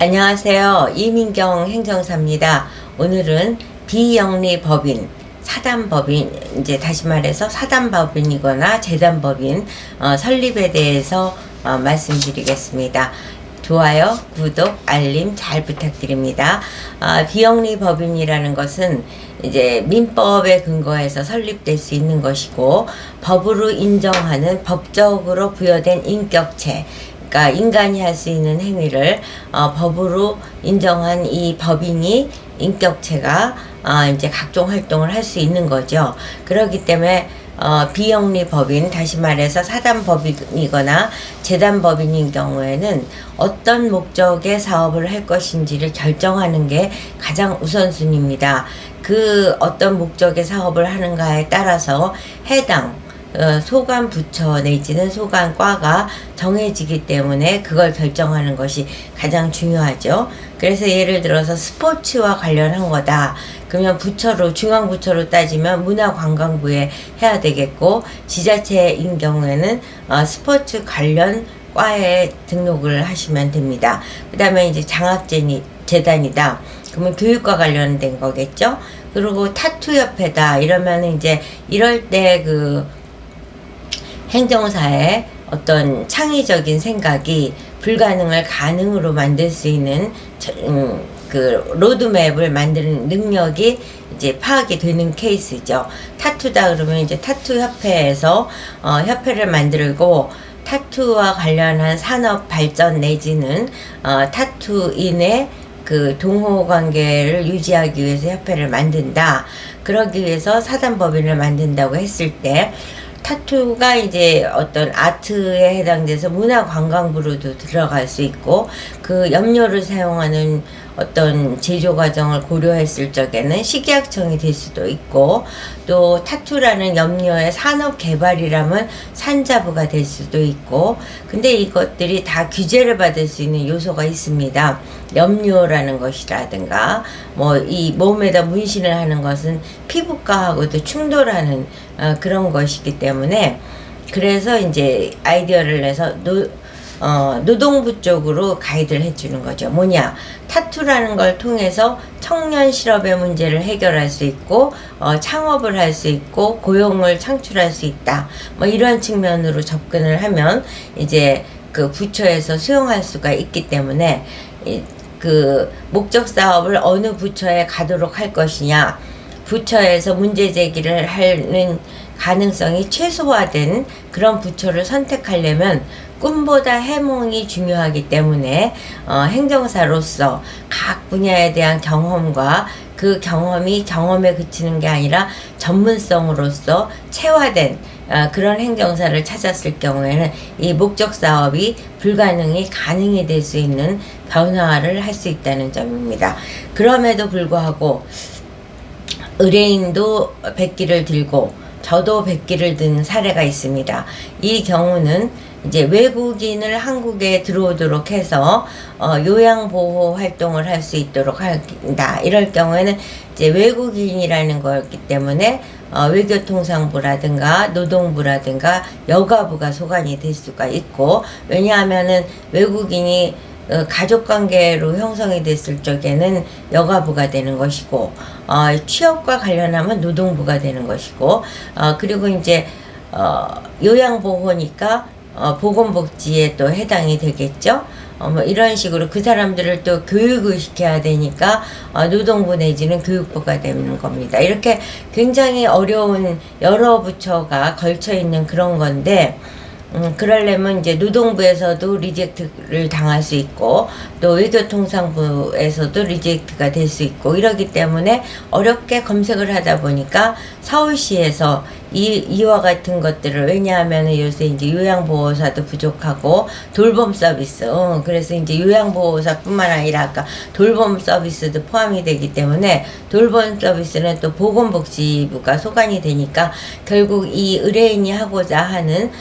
안녕하세요. 이민경 행정사입니다. 오늘은 비영리법인, 사단법인, 이제 다시 말해서 사단법인이거나 재단법인 설립에 대해서 말씀드리겠습니다. 좋아요, 구독, 알림 잘 부탁드립니다. 비영리법인이라는 것은 이제 민법에 근거해서 설립될 수 있는 것이고, 법으로 인정하는 법적으로 부여된 인격체, 그러니까 인간이 할 수 있는 행위를 법으로 인정한 이 법인이 인격체가 이제 각종 활동을 할 수 있는 거죠. 그렇기 때문에 비영리 법인, 다시 말해서 사단법인이거나 재단법인인 경우에는 어떤 목적의 사업을 할 것인지를 결정하는 게 가장 우선순위입니다. 그 어떤 목적의 사업을 하는가에 따라서 해당 소관 부처 내지는 소관과가 정해지기 때문에 그걸 결정하는 것이 가장 중요하죠. 그래서 예를 들어서 스포츠와 관련한 거다. 그러면 부처로, 중앙부처로 따지면 문화관광부에 해야 되겠고, 지자체인 경우에는 스포츠 관련 과에 등록을 하시면 됩니다. 그 다음에 이제 장학재단이다. 그러면 교육과 관련된 거겠죠. 그리고 타투협회다. 이러면 이제 이럴 때 행정사의 어떤 창의적인 생각이 불가능을 가능으로 만들 수 있는 로드맵을 만드는 능력이 이제 파악이 되는 케이스죠. 타투다 그러면 이제 타투협회에서 협회를 만들고 타투와 관련한 산업 발전 내지는 타투인의 동호 관계를 유지하기 위해서 협회를 만든다. 그러기 위해서 사단법인을 만든다고 했을 때 타투가 이제 어떤 아트에 해당돼서 문화관광부로도 들어갈 수 있고, 그 염료를 사용하는 어떤 제조 과정을 고려했을 적에는 식약청이 될 수도 있고, 또 타투라는 염료의 산업 개발이라면 산자부가 될 수도 있고, 근데 이것들이 다 규제를 받을 수 있는 요소가 있습니다. 염료라는 것이라든가 이 몸에다 문신을 하는 것은 피부과하고도 충돌하는 그런 것이기 때문에, 그래서 이제 아이디어를 내서 노동부 쪽으로 가이드를 해주는 거죠. 뭐냐, 타투라는 걸 통해서 청년 실업의 문제를 해결할 수 있고, 창업을 할 수 있고, 고용을 창출할 수 있다. 이런 측면으로 접근을 하면 이제 그 부처에서 수용할 수가 있기 때문에 목적 사업을 어느 부처에 가도록 할 것이냐, 부처에서 문제 제기를 하는 가능성이 최소화된 그런 부처를 선택하려면 꿈보다 해몽이 중요하기 때문에 행정사로서 각 분야에 대한 경험과 그 경험이 경험에 그치는 게 아니라 전문성으로서 체화된 그런 행정사를 찾았을 경우에는 이 목적 사업이 불가능이 가능이 될 수 있는 변화를 할 수 있다는 점입니다. 그럼에도 불구하고 의뢰인도 백기를 들고 저도 백기를 든 사례가 있습니다. 이 경우는 이제 외국인을 한국에 들어오도록 해서 요양보호 활동을 할 수 있도록 한다. 이럴 경우에는 이제 외국인이라는 거였기 때문에 외교통상부라든가 노동부라든가 여가부가 소관이 될 수가 있고, 왜냐하면은 외국인이 가족관계로 형성이 됐을 적에는 여가부가 되는 것이고, 취업과 관련하면 노동부가 되는 것이고, 그리고 이제 요양보호니까 보건복지에 또 해당이 되겠죠. 이런 식으로 그 사람들을 또 교육을 시켜야 되니까 노동부 내지는 교육부가 되는 겁니다. 이렇게 굉장히 어려운 여러 부처가 걸쳐 있는 그런 건데, 그러려면 이제 노동부에서도 리젝트를 당할 수 있고, 또 외교통상부에서도 리젝트가 될 수 있고, 이러기 때문에 어렵게 검색을 하다 보니까 서울시에서 이와 같은 것들을, 왜냐하면 요새 이제 요양보호사도 부족하고 돌봄 서비스, 그래서 이제 요양보호사뿐만 아니라 아까 돌봄 서비스도 포함이 되기 때문에 돌봄 서비스는 또 보건복지부가 소관이 되니까 결국 이 의뢰인이 하고자 하는,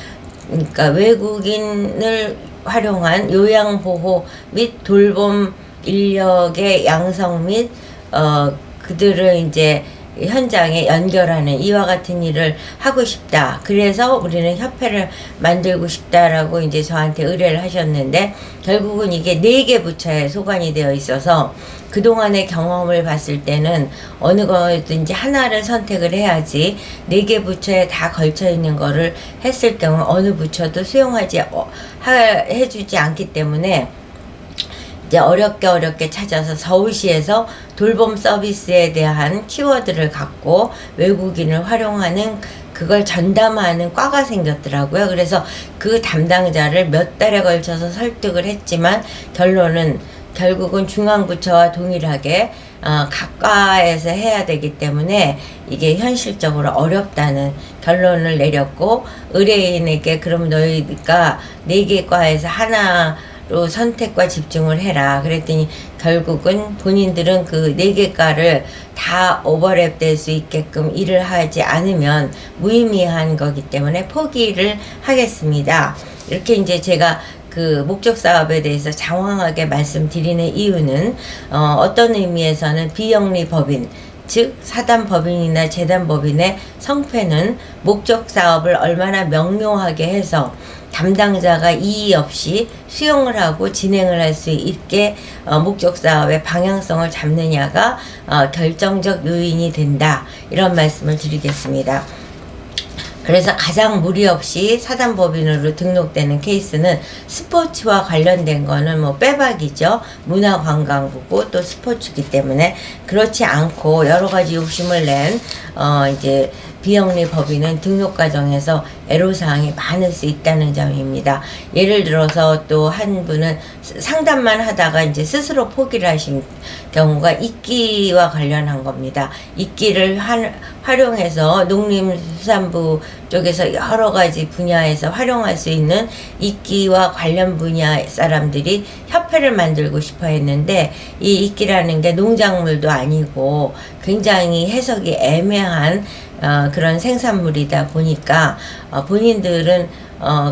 그러니까 외국인을 활용한 요양보호 및 돌봄 인력의 양성 및 그들을 이제 현장에 연결하는 이와 같은 일을 하고 싶다. 그래서 우리는 협회를 만들고 싶다라고 이제 저한테 의뢰를 하셨는데, 결국은 이게 4개 부처에 소관이 되어 있어서 그동안의 경험을 봤을 때는 어느 거든지 하나를 선택을 해야지 4개 부처에 다 걸쳐 있는 거를 했을 경우 어느 부처도 해주지 않기 때문에 이제 어렵게 찾아서 서울시에서 돌봄 서비스에 대한 키워드를 갖고 외국인을 활용하는 그걸 전담하는 과가 생겼더라고요. 그래서 그 담당자를 몇 달에 걸쳐서 설득을 했지만 결국은 중앙부처와 동일하게 각 과에서 해야 되기 때문에 이게 현실적으로 어렵다는 결론을 내렸고, 의뢰인에게 그럼 너희가 4개 과에서 하나로 선택과 집중을 해라 그랬더니, 결국은 본인들은 그 4개 과를 다 오버랩 될 수 있게끔 일을 하지 않으면 무의미한 거기 때문에 포기를 하겠습니다. 이렇게 이제 제가 그 목적 사업에 대해서 장황하게 말씀드리는 이유는 어떤 의미에서는 비영리 법인, 즉 사단 법인이나 재단 법인의 성패는 목적 사업을 얼마나 명료하게 해서 담당자가 이의 없이 수용을 하고 진행을 할 수 있게 목적 사업의 방향성을 잡느냐가 결정적 요인이 된다, 이런 말씀을 드리겠습니다. 그래서 가장 무리 없이 사단법인으로 등록되는 케이스는 스포츠와 관련된 거는 뭐 빼박이죠. 문화관광부고 또 스포츠기 때문에. 그렇지 않고 여러 가지 욕심을 낸 이제 비영리 법인은 등록 과정에서 애로사항이 많을 수 있다는 점입니다. 예를 들어서 또 한 분은 상담만 하다가 이제 스스로 포기를 하신 경우가 이끼와 관련한 겁니다. 이끼를 활용해서 농림수산부 쪽에서 여러 가지 분야에서 활용할 수 있는 이끼와 관련 분야 사람들이 협회를 만들고 싶어 했는데, 이 이끼라는 게 농작물도 아니고 굉장히 해석이 애매한 그런 생산물이다 보니까 본인들은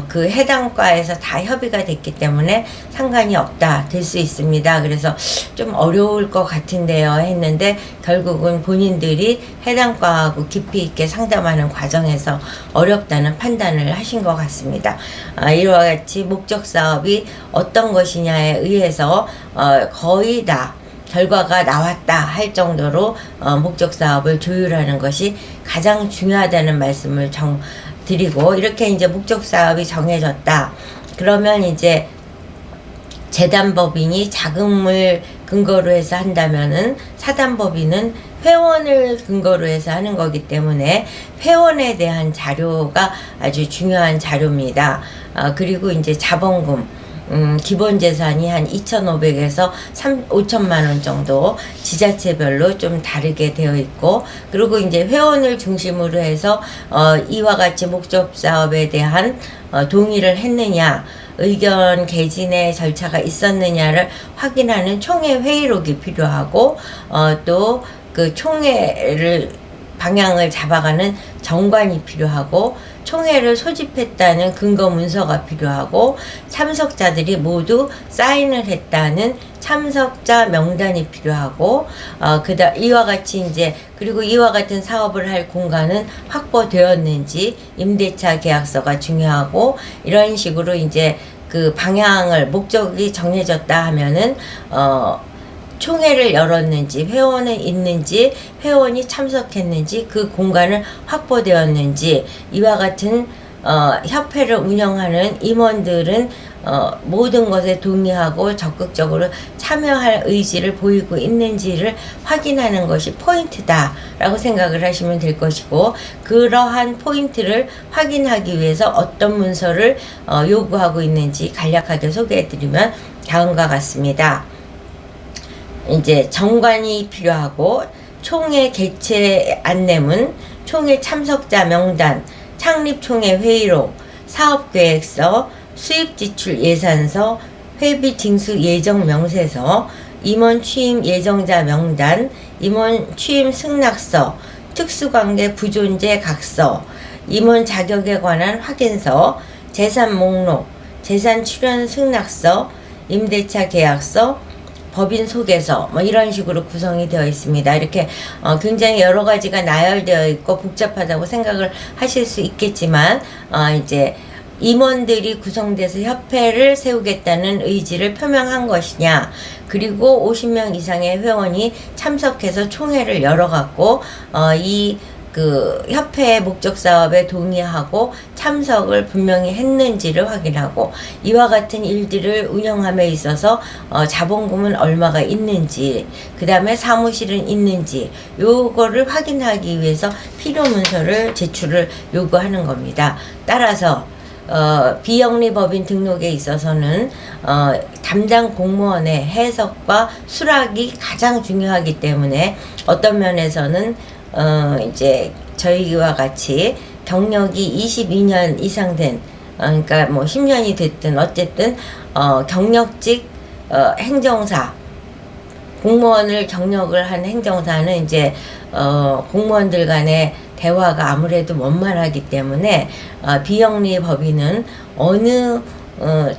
그 해당 과에서 다 협의가 됐기 때문에 상관이 없다, 될 수 있습니다. 그래서 좀 어려울 것 같은데요 했는데, 결국은 본인들이 해당 과하고 깊이 있게 상담하는 과정에서 어렵다는 판단을 하신 것 같습니다. 이와 같이 목적 사업이 어떤 것이냐에 의해서 거의 다 결과가 나왔다 할 정도로 목적 사업을 조율하는 것이 가장 중요하다는 말씀을 드리고, 이렇게 이제 목적 사업이 정해졌다. 그러면 이제 재단법인이 자금을 근거로 해서 한다면은 사단법인은 회원을 근거로 해서 하는 거기 때문에 회원에 대한 자료가 아주 중요한 자료입니다. 그리고 이제 자본금, 기본 재산이 한 2,500에서 5천만 원 정도 지자체별로 좀 다르게 되어 있고, 그리고 이제 회원을 중심으로 해서 이와 같이 목적 사업에 대한 동의를 했느냐, 의견 개진의 절차가 있었느냐를 확인하는 총회 회의록이 필요하고, 또 그 총회를 방향을 잡아가는 정관이 필요하고, 총회를 소집했다는 근거 문서가 필요하고, 참석자들이 모두 사인을 했다는 참석자 명단이 필요하고, 이와 같이 이제, 그리고 이와 같은 사업을 할 공간은 확보되었는지 임대차 계약서가 중요하고, 이런 식으로 이제 그 방향을, 목적이 정해졌다 하면은 총회를 열었는지, 회원은 있는지, 회원이 참석했는지, 그 공간을 확보되었는지, 이와 같은 협회를 운영하는 임원들은 모든 것에 동의하고 적극적으로 참여할 의지를 보이고 있는지를 확인하는 것이 포인트다 라고 생각을 하시면 될 것이고, 그러한 포인트를 확인하기 위해서 어떤 문서를 요구하고 있는지 간략하게 소개해 드리면 다음과 같습니다. 이제 정관이 필요하고, 총회 개최 안내문, 총회 참석자 명단, 창립총회 회의록, 사업계획서, 수입지출 예산서, 회비 징수 예정 명세서, 임원 취임 예정자 명단, 임원 취임 승낙서, 특수관계 부존재 각서, 임원 자격에 관한 확인서, 재산 목록, 재산 출연 승낙서, 임대차 계약서, 법인 속에서 뭐 이런 식으로 구성이 되어 있습니다. 이렇게 굉장히 여러 가지가 나열되어 있고 복잡하다고 생각을 하실 수 있겠지만 이제 임원들이 구성돼서 협회를 세우겠다는 의지를 표명한 것이냐, 그리고 50명 이상의 회원이 참석해서 총회를 열어갖고 이 그 협회의 목적 사업에 동의하고 참석을 분명히 했는지를 확인하고, 이와 같은 일들을 운영함에 있어서 자본금은 얼마가 있는지, 그 다음에 사무실은 있는지, 요거를 확인하기 위해서 필요 문서를 제출을 요구하는 겁니다. 따라서 비영리 법인 등록에 있어서는 담당 공무원의 해석과 수락이 가장 중요하기 때문에, 어떤 면에서는 이제 저희와 같이 경력이 22년 이상 된, 그러니까 뭐 10년이 됐든 어쨌든 경력직 행정사, 공무원을 경력을 한 행정사는 이제 공무원들 간의 대화가 아무래도 원만하기 때문에 비영리 법인은 어느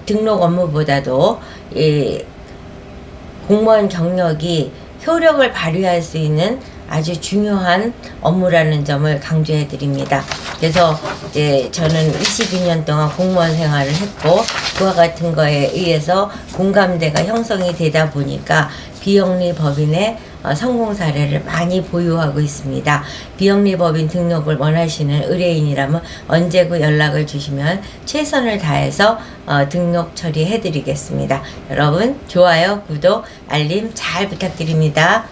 등록 업무보다도 이 공무원 경력이 효력을 발휘할 수 있는 아주 중요한 업무라는 점을 강조해 드립니다. 그래서 이제 저는 22년 동안 공무원 생활을 했고, 그와 같은 거에 의해서 공감대가 형성이 되다 보니까 비영리 법인의 성공 사례를 많이 보유하고 있습니다. 비영리 법인 등록을 원하시는 의뢰인이라면 언제고 연락을 주시면 최선을 다해서 등록 처리해 드리겠습니다. 여러분 좋아요, 구독, 알림 잘 부탁드립니다.